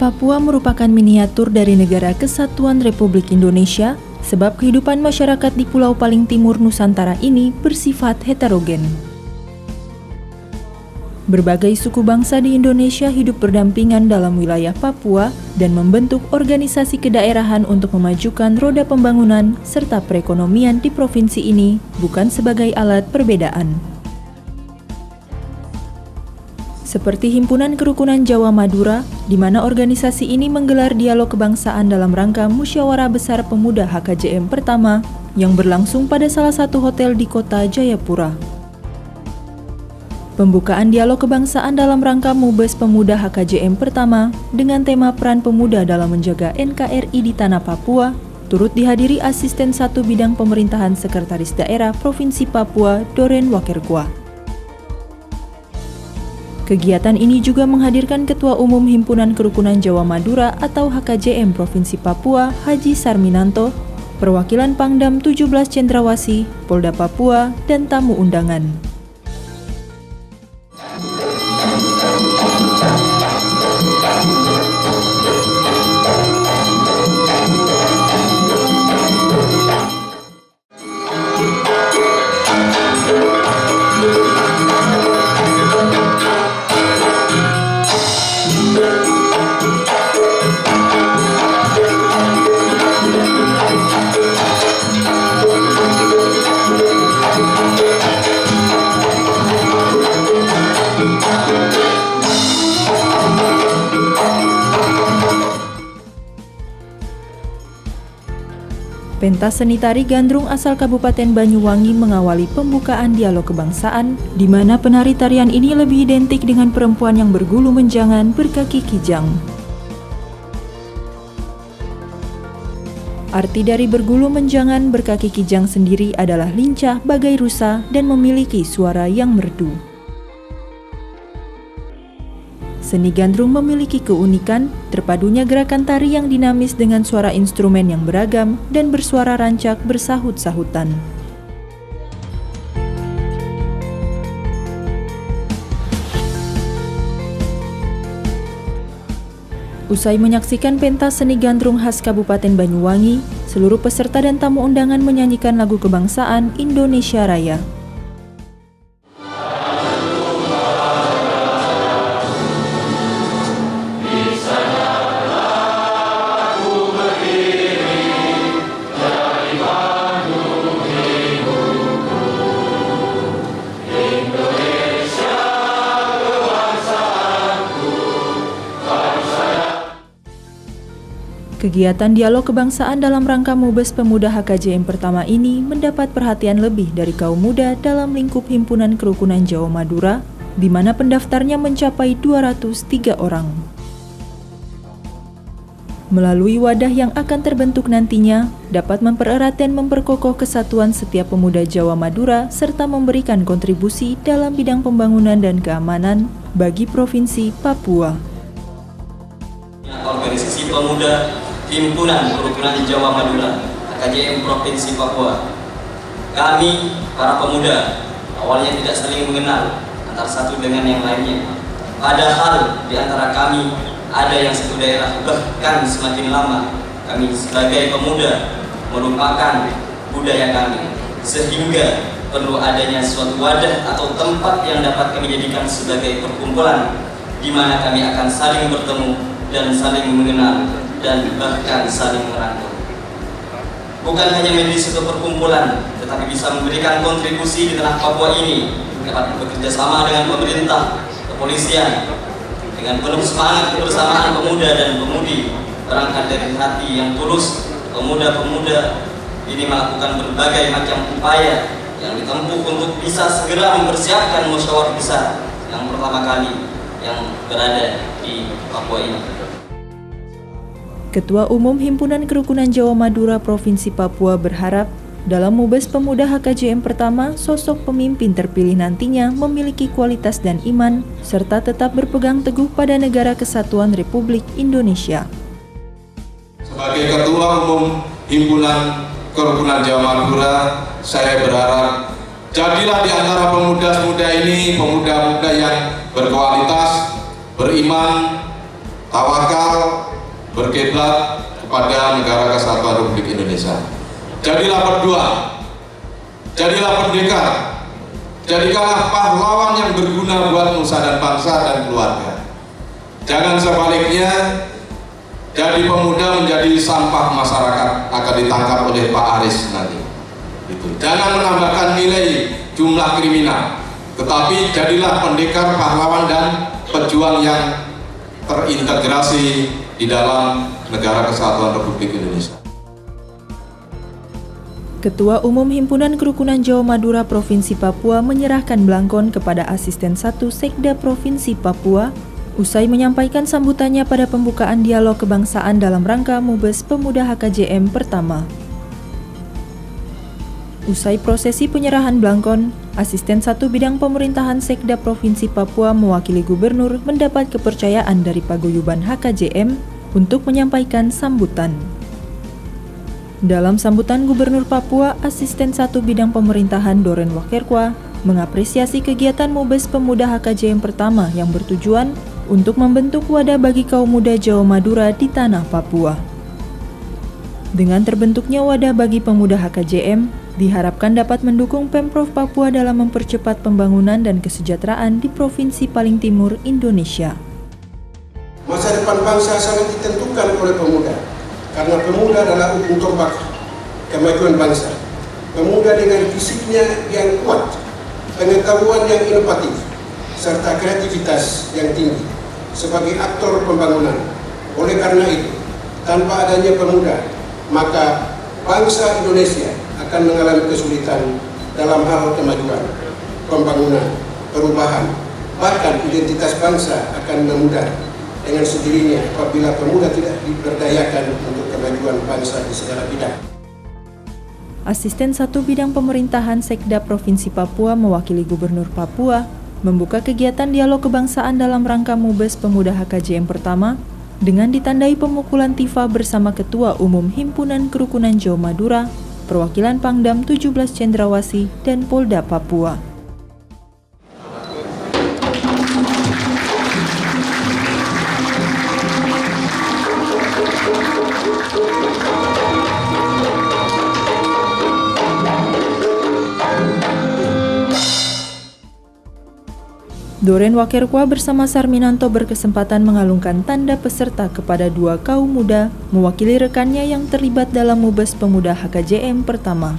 Papua merupakan miniatur dari Negara Kesatuan Republik Indonesia, sebab kehidupan masyarakat di Pulau paling timur Nusantara ini bersifat heterogen. Berbagai suku bangsa di Indonesia hidup berdampingan dalam wilayah Papua dan membentuk organisasi kedaerahan untuk memajukan roda pembangunan serta perekonomian di provinsi ini, bukan sebagai alat perbedaan. Seperti Himpunan Kerukunan Jawa Madura, di mana organisasi ini menggelar dialog kebangsaan dalam rangka Musyawarah Besar Pemuda HKJM pertama yang berlangsung pada salah satu hotel di kota Jayapura. Pembukaan dialog kebangsaan dalam rangka Mubes Pemuda HKJM pertama dengan tema peran pemuda dalam menjaga NKRI di Tanah Papua turut dihadiri Asisten 1 Bidang Pemerintahan Sekretaris Daerah Provinsi Papua, Doren Wakerkua. Kegiatan ini juga menghadirkan Ketua Umum Himpunan Kerukunan Jawa Madura atau HKJM Provinsi Papua, Haji Sarminanto, perwakilan Pangdam 17 Cendrawasih, Polda Papua, dan tamu undangan. Pentas seni tari gandrung asal Kabupaten Banyuwangi mengawali pembukaan dialog kebangsaan, di mana penari tarian ini lebih identik dengan perempuan yang bergulu menjangan berkaki kijang. Arti dari bergulu menjangan berkaki kijang sendiri adalah lincah bagai rusa dan memiliki suara yang merdu. Seni gandrung memiliki keunikan, terpadunya gerakan tari yang dinamis dengan suara instrumen yang beragam dan bersuara rancak bersahut-sahutan. Usai menyaksikan pentas seni gandrung khas Kabupaten Banyuwangi, seluruh peserta dan tamu undangan menyanyikan lagu kebangsaan Indonesia Raya. Kegiatan dialog kebangsaan dalam rangka Mubes Pemuda HKJM pertama ini mendapat perhatian lebih dari kaum muda dalam lingkup Himpunan Kerukunan Jawa Madura, di mana pendaftarnya mencapai 203 orang. Melalui wadah yang akan terbentuk nantinya, dapat mempererat dan memperkokoh kesatuan setiap pemuda Jawa Madura serta memberikan kontribusi dalam bidang pembangunan dan keamanan bagi Provinsi Papua. Organisasi Pemuda Himpunan Kerukunan Jawa Madura HKJM Provinsi Papua. Kami, para pemuda, awalnya tidak saling mengenal antara satu dengan yang lainnya. Padahal di antara kami ada yang satu daerah, bahkan semakin lama kami sebagai pemuda melupakan budaya kami, sehingga perlu adanya suatu wadah atau tempat yang dapat kami jadikan sebagai perkumpulan di mana kami akan saling bertemu dan saling mengenal dan bahkan saling merangkul. Bukan hanya menjadi suatu perkumpulan, tetapi bisa memberikan kontribusi di tanah Papua ini, dapat bekerja sama dengan pemerintah, kepolisian, dengan penuh semangat kebersamaan pemuda dan pemudi, berangkat dari hati yang tulus. Pemuda-pemuda ini melakukan berbagai macam upaya yang ditempuh untuk bisa segera mempersiapkan musyawarah besar yang pertama kali yang berada di Papua ini. Ketua Umum Himpunan Kerukunan Jawa Madura Provinsi Papua berharap dalam Mubes Pemuda HKJM pertama, sosok pemimpin terpilih nantinya memiliki kualitas dan iman, serta tetap berpegang teguh pada Negara Kesatuan Republik Indonesia. Sebagai Ketua Umum Himpunan Kerukunan Jawa Madura, saya berharap jadilah di antara pemuda-pemuda ini pemuda-pemuda yang berkualitas, beriman, tawakal, berkiblat kepada Negara Kesatuan Republik Indonesia. Jadilah berjuang, jadilah pendekar, jadikanlah pahlawan yang berguna buat nusa dan bangsa dan keluarga. Jangan sebaliknya, jadi pemuda menjadi sampah masyarakat, akan ditangkap oleh Pak Aris nanti. Jangan menambahkan nilai jumlah kriminal, tetapi jadilah pendekar, pahlawan, dan pejuang yang terintegrasi di dalam Negara Kesatuan Republik Indonesia. Ketua Umum Himpunan Kerukunan Jawa Madura Provinsi Papua menyerahkan belangkon kepada Asisten 1 Sekda Provinsi Papua usai menyampaikan sambutannya pada pembukaan dialog kebangsaan dalam rangka Mubes Pemuda HKJM pertama. Usai prosesi penyerahan belangkon, Asisten 1 Bidang Pemerintahan Sekda Provinsi Papua mewakili Gubernur mendapat kepercayaan dari Paguyuban HKJM untuk menyampaikan sambutan. Dalam sambutan Gubernur Papua, Asisten 1 Bidang Pemerintahan Doren Wakerkwa mengapresiasi kegiatan Mubes Pemuda HKJM pertama yang bertujuan untuk membentuk wadah bagi kaum muda Jawa Madura di tanah Papua. Dengan terbentuknya wadah bagi pemuda HKJM, diharapkan dapat mendukung Pemprov Papua dalam mempercepat pembangunan dan kesejahteraan di provinsi paling timur Indonesia. Masa depan bangsa sangat ditentukan oleh pemuda, karena pemuda adalah ujung tombak kemajuan bangsa. Pemuda dengan fisiknya yang kuat, pengetahuan yang inovatif, serta kreativitas yang tinggi sebagai aktor pembangunan. Oleh karena itu, tanpa adanya pemuda, maka bangsa Indonesia akan mengalami kesulitan dalam hal kemajuan, pembangunan, perubahan, bahkan identitas bangsa akan memudar dengan sendirinya apabila pemuda tidak diberdayakan untuk kemajuan bangsa di segala bidang. Asisten 1 Bidang Pemerintahan Sekda Provinsi Papua mewakili Gubernur Papua membuka kegiatan dialog kebangsaan dalam rangka Mubes Pemuda HKJM pertama dengan ditandai pemukulan tifa bersama Ketua Umum Himpunan Kerukunan Jawa Madura, perwakilan Pangdam 17 Cendrawasih, dan Polda Papua. Doren Wakerkwa bersama Sarminanto berkesempatan mengalungkan tanda peserta kepada 2 kaum muda mewakili rekannya yang terlibat dalam Mubes Pemuda HKJM pertama.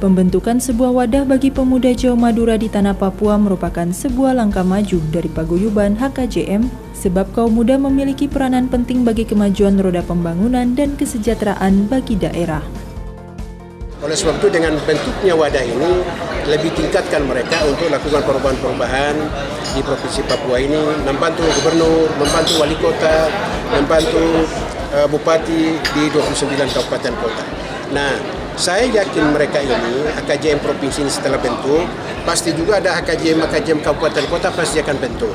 Pembentukan sebuah wadah bagi pemuda Jawa Madura di tanah Papua merupakan sebuah langkah maju dari Paguyuban HKJM, sebab kaum muda memiliki peranan penting bagi kemajuan roda pembangunan dan kesejahteraan bagi daerah. Oleh sebab itu, dengan bentuknya wadah ini, lebih tingkatkan mereka untuk lakukan perubahan-perubahan di Provinsi Papua ini, membantu gubernur, membantu wali kota, membantu bupati di 29 kabupaten kota. Nah, saya yakin mereka ini, HKJM Provinsi ini setelah bentuk, pasti juga ada HKJM Kabupaten Kota pasti akan bentuk.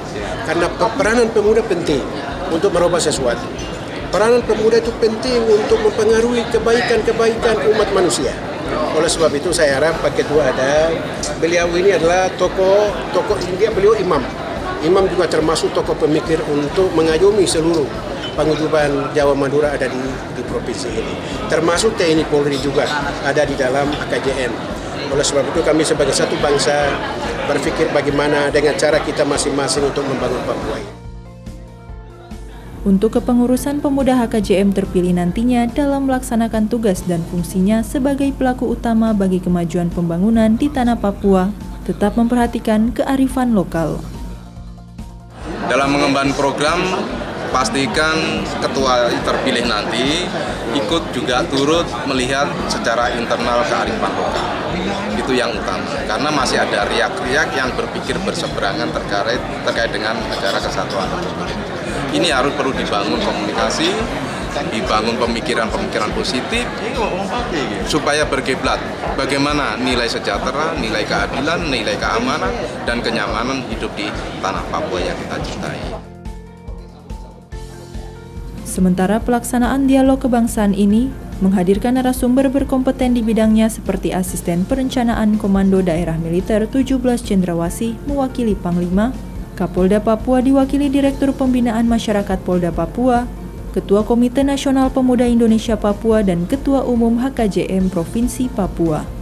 Karena peranan pemuda penting untuk merubah sesuatu. Peranan pemuda itu penting untuk mempengaruhi kebaikan-kebaikan umat manusia. Oleh sebab itu saya harap Pak Ketua ada, beliau ini adalah tokoh beliau imam. Imam juga termasuk tokoh pemikir untuk mengayomi seluruh paguyuban Jawa Madura ada di provinsi ini. Termasuk TNI Polri juga ada di dalam HKJM. Oleh sebab itu kami sebagai satu bangsa berpikir bagaimana dengan cara kita masing-masing untuk membangun Papua ini. Untuk kepengurusan pemuda HKJM terpilih nantinya dalam melaksanakan tugas dan fungsinya sebagai pelaku utama bagi kemajuan pembangunan di tanah Papua, tetap memperhatikan kearifan lokal. Dalam mengemban program, pastikan ketua terpilih nanti ikut juga turut melihat secara internal kearifan lokal. Itu yang utama, karena masih ada riak-riak yang berpikir berseberangan terkait dengan negara kesatuan. Ini harus perlu dibangun komunikasi, dibangun pemikiran-pemikiran positif supaya berkiblat bagaimana nilai sejahtera, nilai keadilan, nilai keamanan, dan kenyamanan hidup di tanah Papua yang kita cintai. Sementara pelaksanaan dialog kebangsaan ini menghadirkan narasumber berkompeten di bidangnya seperti Asisten Perencanaan Komando Daerah Militer 17 Cendrawasih mewakili Panglima, Kapolda Papua diwakili Direktur Pembinaan Masyarakat Polda Papua, Ketua Komite Nasional Pemuda Indonesia Papua dan Ketua Umum HKJM Provinsi Papua.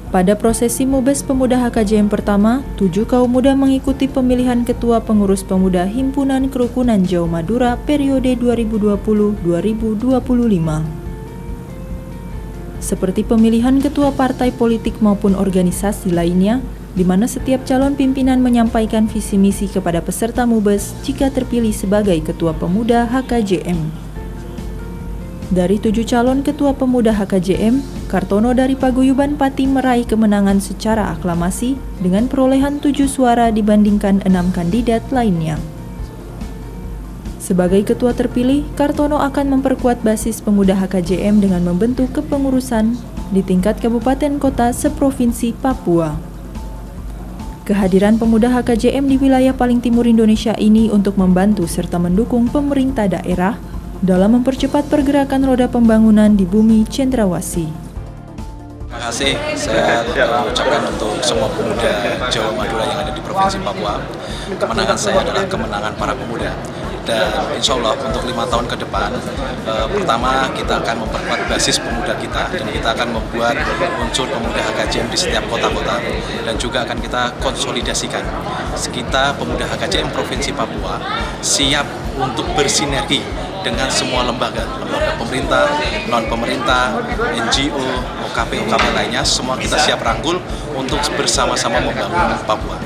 Pada prosesi Mubes Pemuda HKJM pertama, 7 kaum muda mengikuti pemilihan Ketua Pengurus Pemuda Himpunan Kerukunan Jawa Madura periode 2020-2025. Seperti pemilihan ketua partai politik maupun organisasi lainnya, di mana setiap calon pimpinan menyampaikan visi misi kepada peserta Mubes jika terpilih sebagai Ketua Pemuda HKJM. Dari 7 calon Ketua Pemuda HKJM, Kartono dari Paguyuban Pati meraih kemenangan secara aklamasi dengan perolehan 7 suara dibandingkan 6 kandidat lainnya. Sebagai ketua terpilih, Kartono akan memperkuat basis pemuda HKJM dengan membentuk kepengurusan di tingkat kabupaten kota seprovinsi Papua. Kehadiran pemuda HKJM di wilayah paling timur Indonesia ini untuk membantu serta mendukung pemerintah daerah dalam mempercepat pergerakan roda pembangunan di bumi Cendrawasih. Terima kasih saya ucapkan untuk semua pemuda Jawa Madura yang ada di Provinsi Papua. Kemenangan saya adalah kemenangan para pemuda. Dan insya Allah untuk 5 tahun ke depan, pertama kita akan memperkuat basis pemuda kita dan kita akan membuat unsur pemuda HKJM di setiap kota-kota dan juga akan kita konsolidasikan. Kita pemuda HKJM Provinsi Papua siap untuk bersinergi dengan semua lembaga pemerintah, non-pemerintah, NGO, OKP lainnya, semua kita siap rangkul untuk bersama-sama membangun Papua.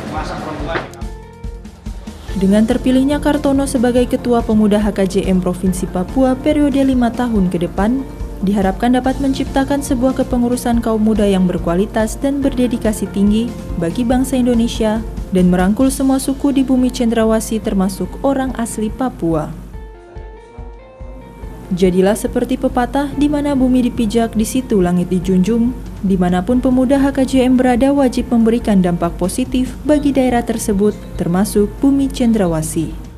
Dengan terpilihnya Kartono sebagai Ketua Pemuda HKJM Provinsi Papua periode 5 tahun ke depan, diharapkan dapat menciptakan sebuah kepengurusan kaum muda yang berkualitas dan berdedikasi tinggi bagi bangsa Indonesia dan merangkul semua suku di bumi Cendrawasih termasuk orang asli Papua. Jadilah seperti pepatah di mana bumi dipijak, di situ langit dijunjung. Dimanapun pemuda HKJM berada wajib memberikan dampak positif bagi daerah tersebut, termasuk bumi Cendrawasih.